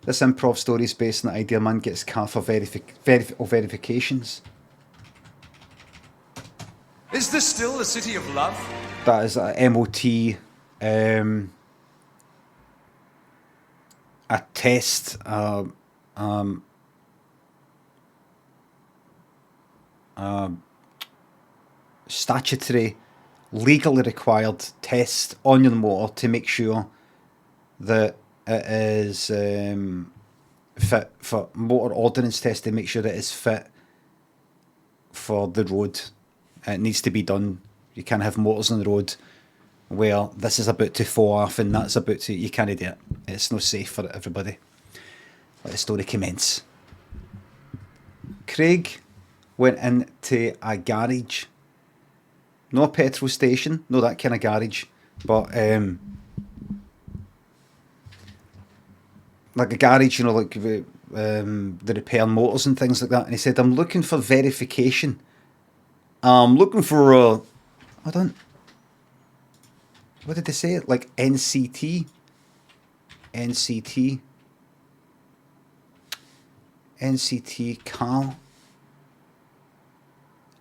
This improv story is based on the idea man gets car for verifications. Is this still the city of love? That is a MOT, a test, statutory, legally required test on your motor to make sure that it is fit for motor ordnance test, to make sure that it's fit for the road. It needs to be done. You can't have motors on the road where this is about to fall off and that's about to. You can't do it. It's not safe for everybody. Let the story commence. Craig went into a garage. No petrol station, no that kind of garage, but like a garage, you know, like the repair motors and things like that. And he said, I'm looking for verification. I'm looking for, I don't, what did they say? Like NCT? NCT? NCT Cal?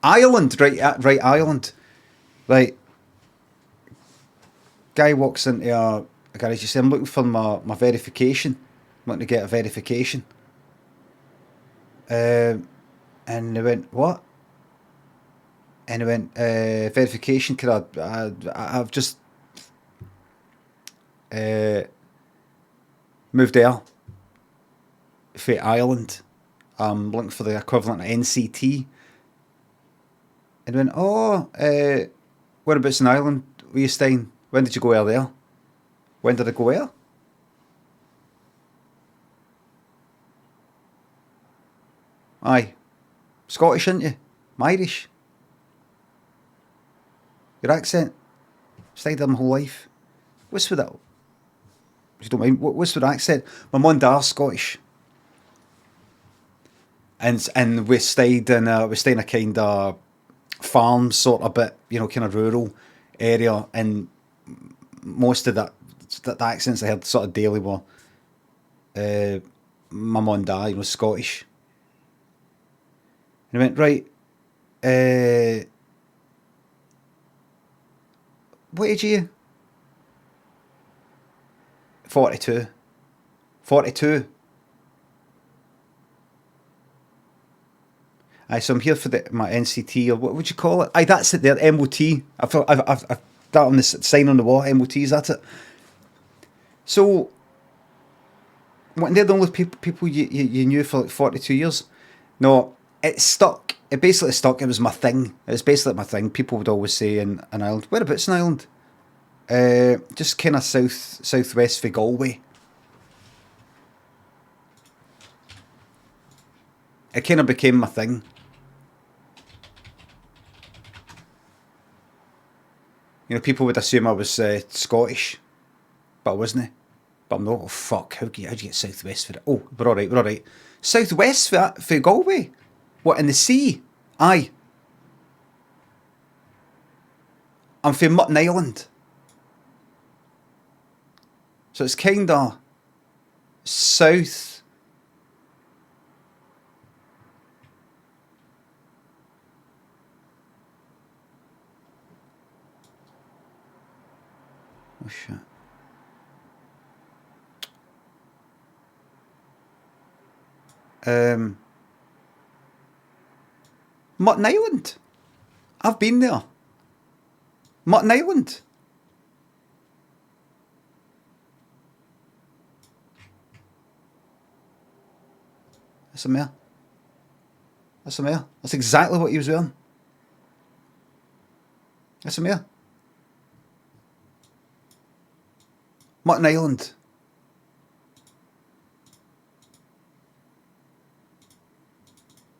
Ireland, right, Ireland. Right. Guy walks into a garage, he said, I'm looking for my verification. I'm wanting to get a verification. And they went, what? And he went, verification, I've just moved there for Ireland. I'm looking for the equivalent of NCT. And he went, oh, whereabouts in Ireland were you staying? When did you go there? When did I go where? Aye. Scottish, aren't you? I'm Irish. Your accent. Stayed there my whole life. What's with that? If you don't mind, what's with the accent? My mum and dad are Scottish. And we stayed in a kind of farm sort of bit, you know, kind of rural area, and most of the accents I heard sort of daily were my mum and dad, you know, Scottish. And I went, right, what age are you? 42. 42. Aye, so I'm here for my NCT, or what would you call it? Aye, that's it there, MOT. I've that on the sign on the wall, MOT, is that it? So, what, they're the only people you knew for like 42 years? No, it stuck. It basically stuck. It was my thing. It was basically my thing. People would always say in Ireland, whereabouts in Ireland? Just kind of southwest for Galway. It kind of became my thing. You know, people would assume I was Scottish, but I wasn't. But I'm not. Oh fuck! How'd you get southwest for it? Oh, we're all right. We're all right. Southwest for Galway. What, in the sea? Aye. I'm from Mutton Island. So it's kinda south. Oh shit. Mutton Island. I've been there. Mutton Island. That's a mare. That's a mare. That's exactly what he was wearing. That's a mare. Mutton Island.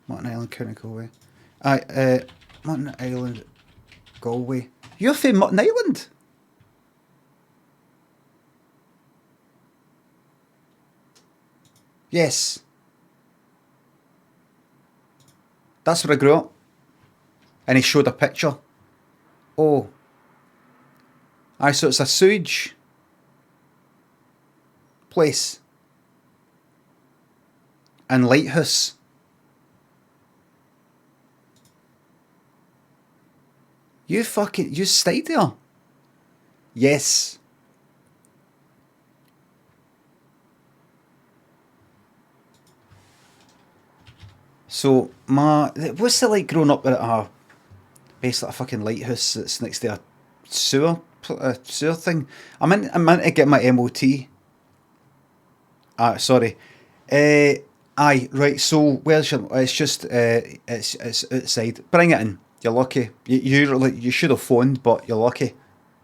Mutton Island, County Galway. Aye, Mutton Island, Galway. You're from Mutton Island? Yes. That's where I grew up. And he showed a picture. Oh. Aye, so it's a sewage place. and Lighthouse. You stayed there. Yes. So what's it like growing up at basically a fucking lighthouse that's next to a sewer thing? I'm in to get my MOT. Sorry. Aye, right. So where's your? It's just it's outside. Bring it in. You're lucky. You should have phoned, but you're lucky.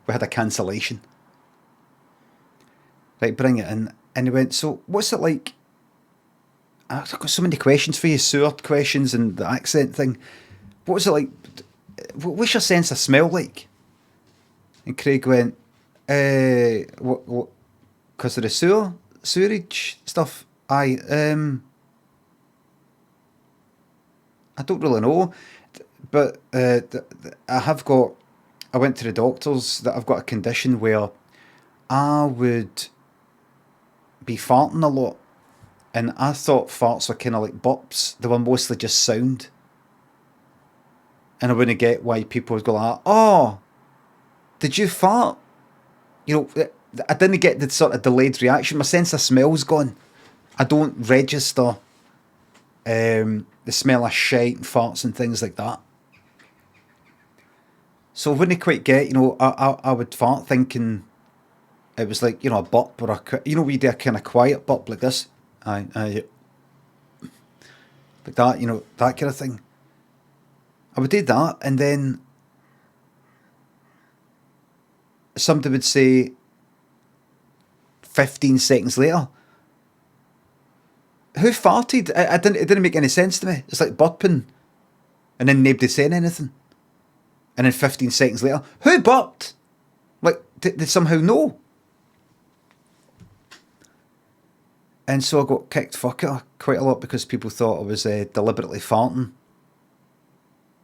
We had a cancellation. Right, bring it in. And he went. So what's it like? I've got so many questions for you, sewer questions and the accent thing. What was it like? What's your sense of smell like? And Craig went, what? Because of the sewerage stuff. I don't really know, but I went to the doctors that I've got a condition where I would be farting a lot, and I thought farts were kind of like burps. They were mostly just sound, and I wouldn't get why people would go like, "Oh, did you fart?" You know, I didn't get the sort of delayed reaction. My sense of smell's gone. I don't register the smell of shite and farts and things like that. So I wouldn't quite get, I would fart thinking it was like, a burp or we do a kind of quiet burp like this. Like that, that kind of thing. I would do that, and then somebody would say 15 seconds later, who farted? It didn't make any sense to me. It's like burping, and then nobody saying anything. And then 15 seconds later, who burped? Like, they somehow know. And so I got kicked fucker quite a lot because people thought I was deliberately farting.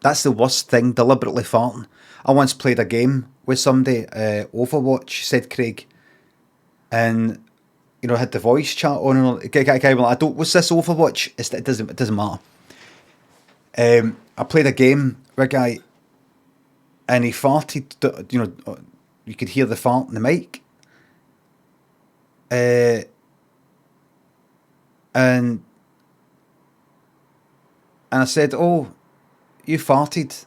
That's the worst thing, deliberately farting. I once played a game with somebody, Overwatch, said Craig, and had the voice chat on, and a guy went, what's this Overwatch? It doesn't matter. I played a game with a guy, and he farted. You could hear the fart in the mic. And I said, "Oh, you farted."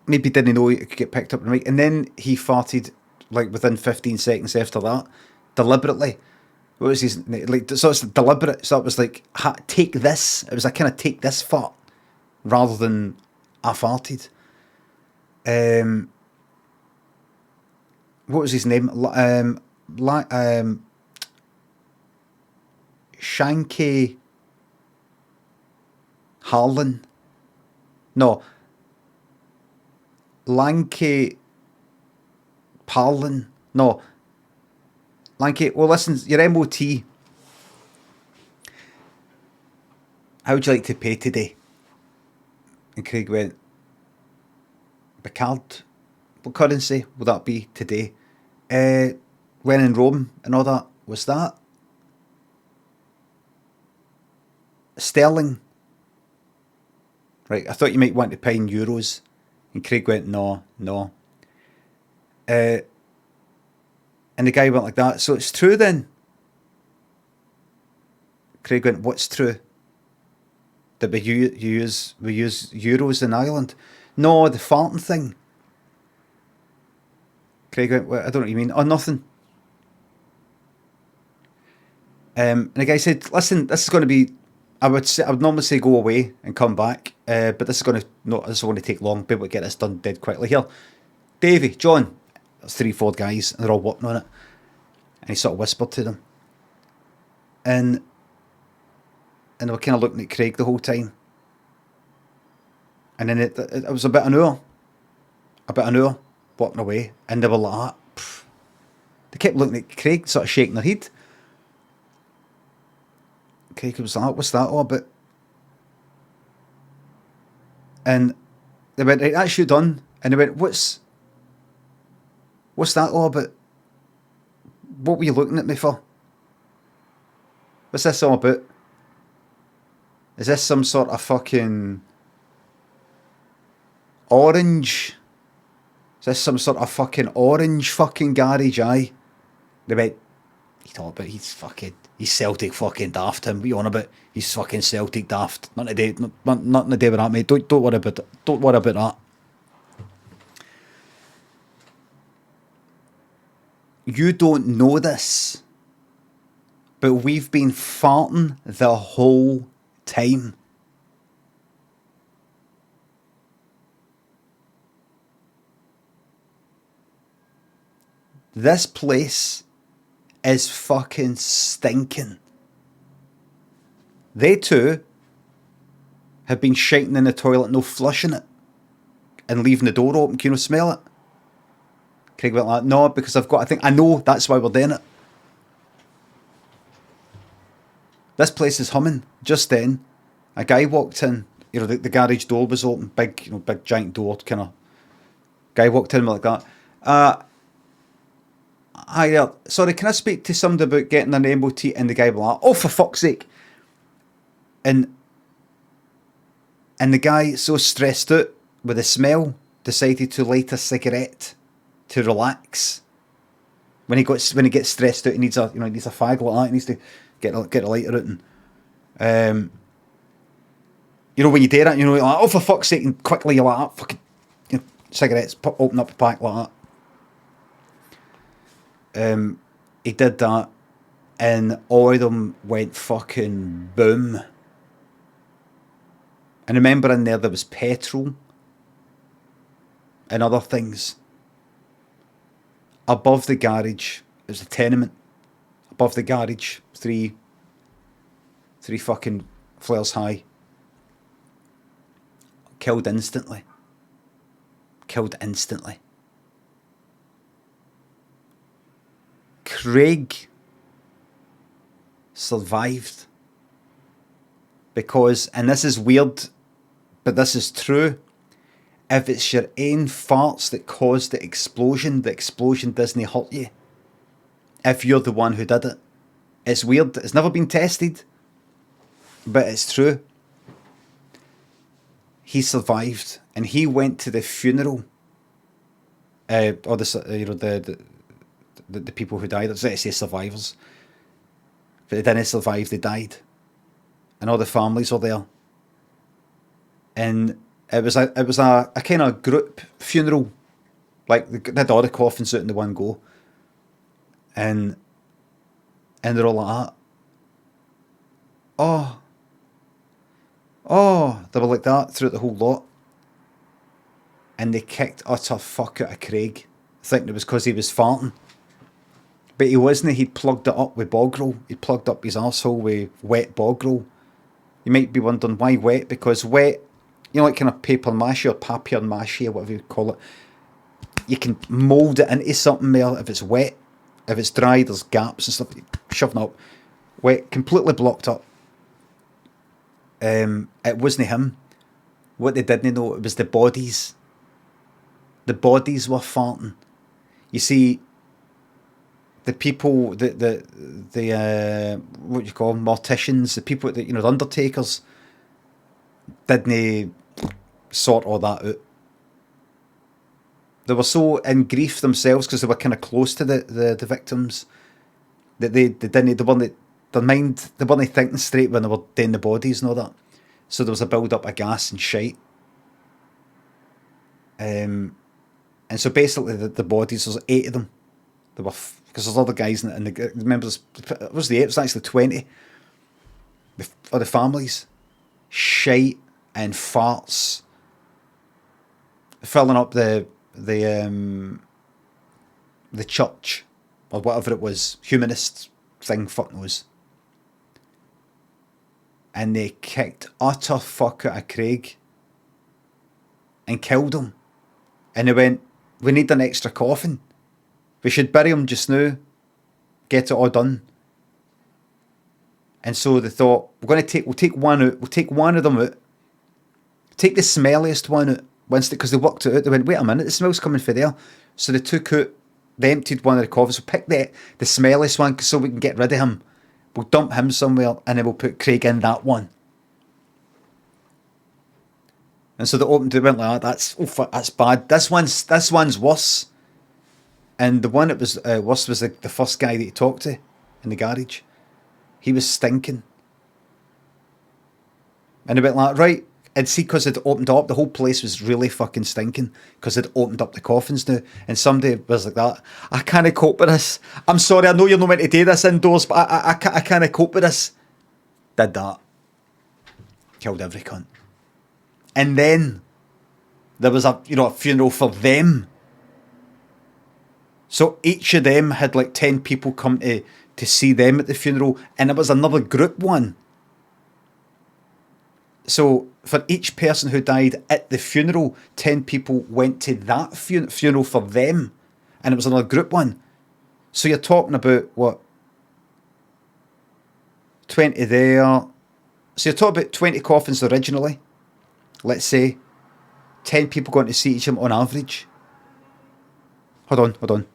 Maybe didn't know it could get picked up in the mic, and then he farted like within 15 seconds after that, deliberately. What was his like? So it's deliberate. So it was like, take this. It was a kind of take this fart, rather than I farted. What was his name? Shanky Harlan. No. Lanky Parlin. No. Lanky. Well, listen, your MOT. How would you like to pay today? And Craig went, by card. What currency will that be today? When in Rome and all that. Was that sterling? Right, I thought you might want to pay in euros. And Craig went, no. And the guy went like that. So it's true then? Craig went, what's true? That we use euros in Ireland? No, the farting thing. Craig went, well, I don't know what you mean. Oh, nothing. And the guy said, listen, this is going to be, I would normally say go away and come back, but this is going to take long. Be able to get this done dead quickly. Here, Davey, John, there's 3-4 guys, and they're all working on it. And he sort of whispered to them, and they were kind of looking at Craig the whole time. And then it was about an hour walking away, and they were like, they kept looking at Craig, sort of shaking their head. Craig was like, what's that all about? And they went, right, that's you done. And they went, what's that all about? What were you looking at me for? What's this all about? Is this some sort of fucking orange? Is this some sort of fucking orange fucking garage, aye? They went, you talk about, he's Celtic fucking daft, him. What you on about? He's fucking Celtic daft. Nothing to do with that, mate. Don't worry about it. Don't worry about that. You don't know this, but we've been farting the whole time. This place is fucking stinking. They too have been shiting in the toilet, no flushing it, and leaving the door open. Can you smell it? Craig went like, no, because I know that's why we're doing it. This place is humming. Just then, a guy walked in. You know, the garage door was open, big giant door, kind of. Guy walked in like that. Hi, sorry, can I speak to somebody about getting an MOT? And the guy was like, oh, for fuck's sake. And the guy, so stressed out with the smell, decided to light a cigarette to relax. When he gets stressed out, he needs a fag like that. He needs to get a lighter out. And when you do that, you're like, oh, for fuck's sake, and quickly you're like, oh, fucking cigarettes, open up a pack like that. He did that, and all of them went fucking boom. And remember, in there was petrol and other things. Above the garage, it was a tenement. Above the garage, three fucking flares high. Killed instantly. Craig survived because, and this is weird, but this is true, if it's your own farts that caused the explosion doesn't hurt you. If you're the one who did it. It's weird. It's never been tested, but it's true. He survived, and he went to the funeral. Or the people who died. Let's say survivors, but they didn't survive. They died, and all the families were there. And it was a kind of group funeral, like they had all the coffins out in the one go, and they're all like that. Oh, they were like that throughout the whole lot. And they kicked utter fuck out of Craig, thinking it was because he was farting. But he wasn't. He'd plugged it up with bog roll. He'd plugged up his arsehole with wet bog roll. You might be wondering why wet, because wet, like kind of paper mache or papier mache or whatever you call it, you can mould it into something there if it's wet. If it's dry, there's gaps and stuff. Shoving up. Wet, completely blocked up. It wasn't him. What they didn't know, it was the bodies. The bodies were farting. You see, the people, the what do you call them, morticians, the people, the undertakers, didn't sort all that out. They were so in grief themselves because they were kind of close to the victims that they weren't thinking straight when they were doing the bodies and all that. So there was a build up of gas and shite. And so basically the bodies, there's 8 of them. There were because there's other guys and the members. It was the 8. It was actually 20. For the families, shite and farts filling up the church or whatever it was, humanist thing, fuck knows. And they kicked utter fuck out of Craig and killed him. And they went, we need an extra coffin. We should bury him just now. Get it all done. And so they thought, we'll take one out. We'll take one of them out. Take the smelliest one out. Because they worked it out. They went, wait a minute, the smell's coming from there. They emptied one of the coffins. So pick the smelliest one so we can get rid of him. We'll dump him somewhere, and then we'll put Craig in that one. And so they went like that. That's bad. This one's worse. And the one that was worse was the first guy that he talked to in the garage. He was stinking. And they went like, right. And see, because it opened up, the whole place was really fucking stinking because it opened up the coffins now. And somebody was like that. I can't cope with this. I'm sorry, I know you're not meant to do this indoors, but I can't cope with this. Did that. Killed every cunt. And then there was a funeral for them. So each of them had like 10 people come to see them at the funeral, and it was another group one. So for each person who died at the funeral, 10 people went to that funeral for them, and it was another group one. So you're talking about, what, 20 there. So you're talking about 20 coffins originally, let's say. 10 people going to see each of them on average. Hold on.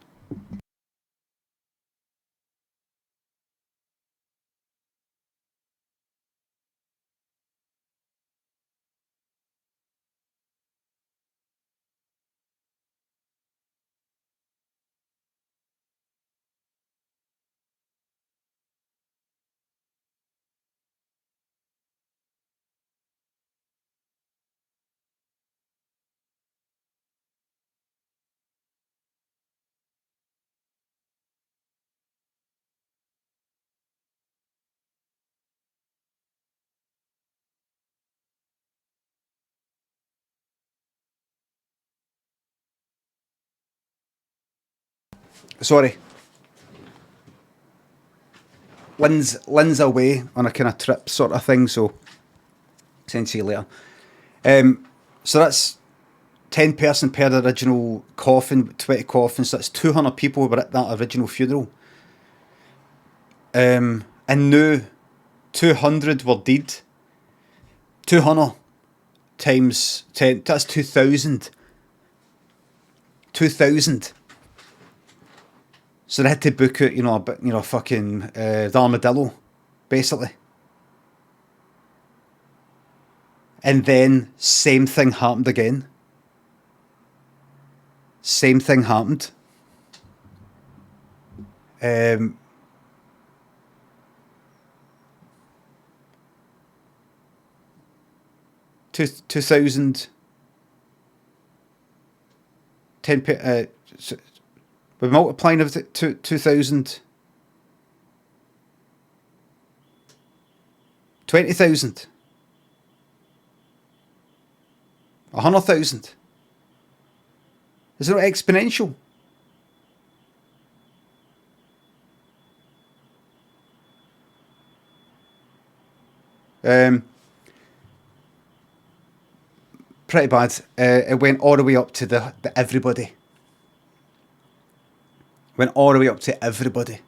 Sorry. Lynn's away on a kind of trip sort of thing, so send you later. So that's 10 person per original coffin, 20 coffins, so that's 200 people who were at that original funeral. And now 200 were dead. 200 times 10, that's 2,000. 2,000. So they had to book it, a bit, fucking the armadillo, basically. And then same thing happened again. Same thing happened. 2,000. 10. We're multiplying of 2,000. 20,000. 100,000. Is it not exponential? Pretty bad. It went all the way up to the everybody. Went all the way up to everybody.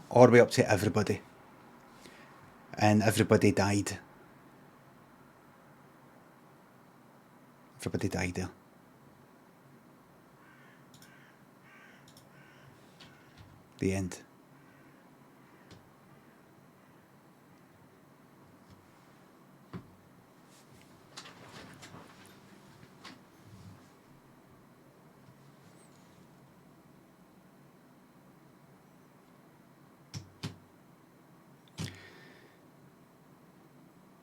All the way up to everybody. And everybody died. Everybody died there. The end.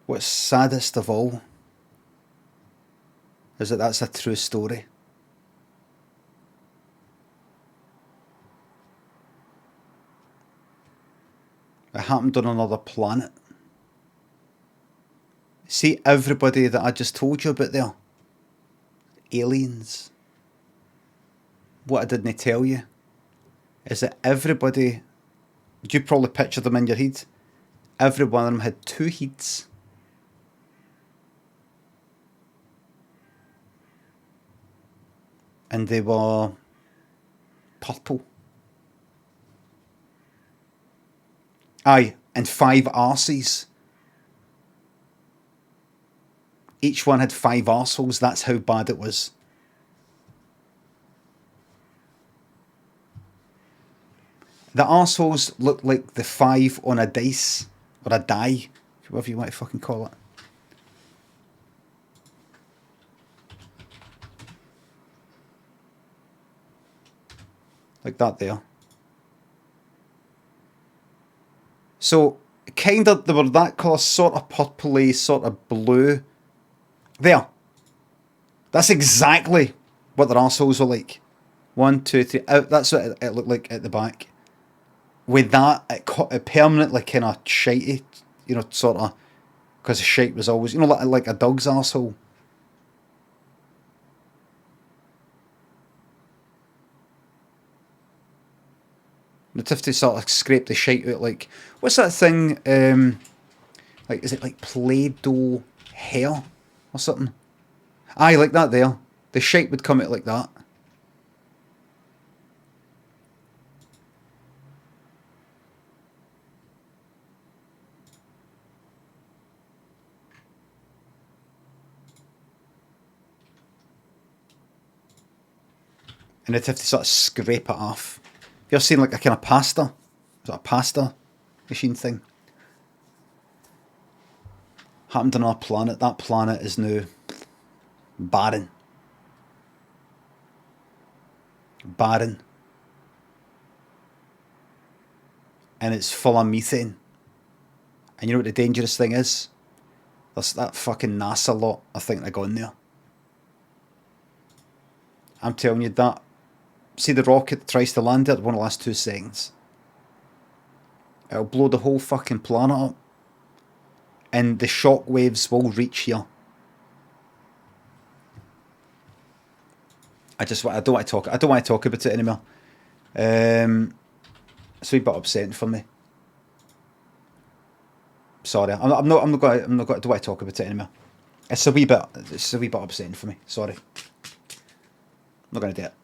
What's saddest of all is that that's a true story. It happened on another planet. See, everybody that I just told you about there, aliens. What I didn't tell you is that everybody, you probably picture them in your head, every one of them had two heads. And they were purple. Aye, and 5 arses. Each one had 5 arseholes. That's how bad it was. The arseholes look like the 5 on a dice, or a die, whatever you want to fucking call it. Like that there. So, kind of, they were that colour, sort of purpley, sort of blue. There. That's exactly what their arseholes are like. 1, 2, 3. That's what it looked like at the back. With that, it permanently kind of shitey, you know, sort of, because the shape was always, you know, like a dog's arsehole. They'd have to sort of scrape the shite out, like, what's that thing, like, is it like Play-Doh hair or something? Aye, like that there. The shape would come out like that. And they'd have to sort of scrape it off. Have you ever seen like a kind of pasta? Sort of pasta machine thing? Happened on our planet. That planet is now barren. Barren. And it's full of methane. And you know what the dangerous thing is? There's that fucking NASA lot, I think, they're gone there. I'm telling you that. See the rocket that tries to land there, one of the last 2 seconds. It'll blow the whole fucking planet up. And the shock waves will reach here. I don't want to talk about it anymore. It's a wee bit upsetting for me. Sorry, I'm not going to, don't want to talk about it anymore. It's a wee bit upsetting for me. Sorry. I'm not going to do it.